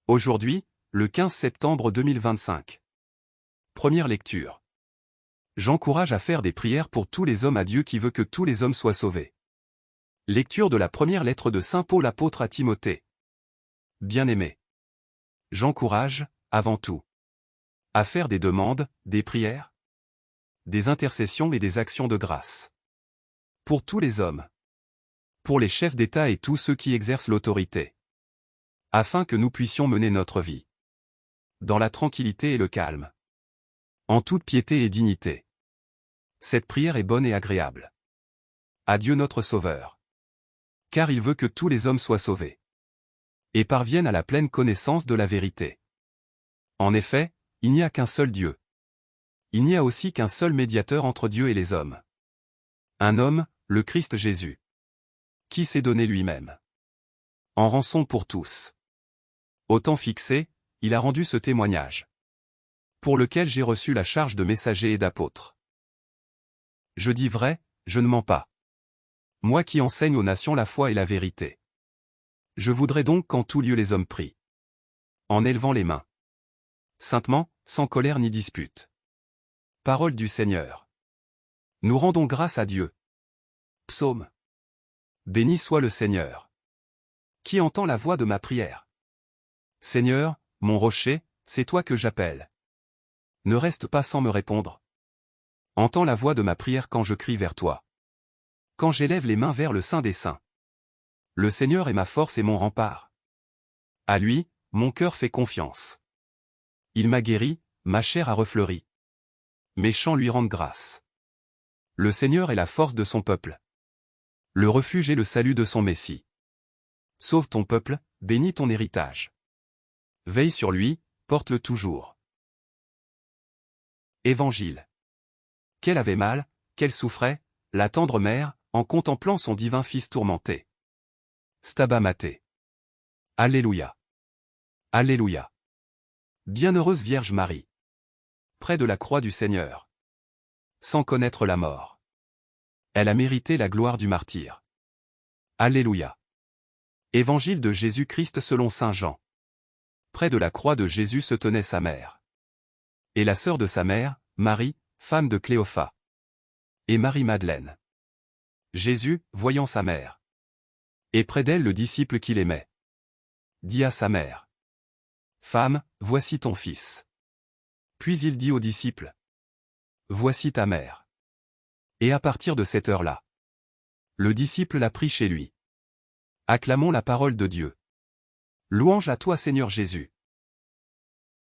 Aujourd'hui, le 15 septembre 2025. Première lecture. J'encourage à faire des prières pour tous les hommes à Dieu qui veut que tous les hommes soient sauvés. Lecture de la première lettre de Saint Paul apôtre à Timothée. Bien-aimé. J'encourage, avant tout, à faire des demandes, des prières, des intercessions et des actions de grâce. Pour tous les hommes. Pour les chefs d'État et tous ceux qui exercent l'autorité. Afin que nous puissions mener notre vie dans la tranquillité et le calme. En toute piété et dignité. Cette prière est bonne et agréable. À Dieu notre Sauveur. Car il veut que tous les hommes soient sauvés. Et parviennent à la pleine connaissance de la vérité. En effet, il n'y a qu'un seul Dieu. Il n'y a aussi qu'un seul médiateur entre Dieu et les hommes. Un homme, le Christ Jésus. Qui s'est donné lui-même en rançon pour tous. Au temps fixé, il a rendu ce témoignage. Pour lequel j'ai reçu la charge de messager et d'apôtre. Je dis vrai, je ne mens pas. Moi qui enseigne aux nations la foi et la vérité. Je voudrais donc qu'en tout lieu les hommes prient. En élevant les mains. Saintement, sans colère ni dispute. Parole du Seigneur. Nous rendons grâce à Dieu. Psaume. Béni soit le Seigneur. Qui entend la voix de ma prière. Seigneur, mon rocher, c'est toi que j'appelle. Ne reste pas sans me répondre. Entends la voix de ma prière quand je crie vers toi. Quand j'élève les mains vers le Saint des Saints. Le Seigneur est ma force et mon rempart. À lui, mon cœur fait confiance. Il m'a guéri, ma chair a refleuri. Mes chants lui rendent grâce. Le Seigneur est la force de son peuple. Le refuge et le salut de son Messie. Sauve ton peuple, bénis ton héritage. Veille sur lui, porte-le toujours. Évangile. Qu'elle avait mal, qu'elle souffrait, la tendre mère, en contemplant son divin Fils tourmenté. Stabat Maté. Alléluia. Alléluia. Bienheureuse Vierge Marie. Près de la croix du Seigneur. Sans connaître la mort. Elle a mérité la gloire du martyr. Alléluia. Évangile de Jésus-Christ selon saint Jean. Près de la croix de Jésus se tenait sa mère. Et la sœur de sa mère, Marie, femme de Cléophas. Et Marie-Madeleine. Jésus, voyant sa mère. Et près d'elle le disciple qu'il aimait. Dit à sa mère. Femme, voici ton fils. Puis il dit au disciple. Voici ta mère. Et à partir de cette heure-là, le disciple l'a pris chez lui. Acclamons la parole de Dieu. Louange à toi Seigneur Jésus.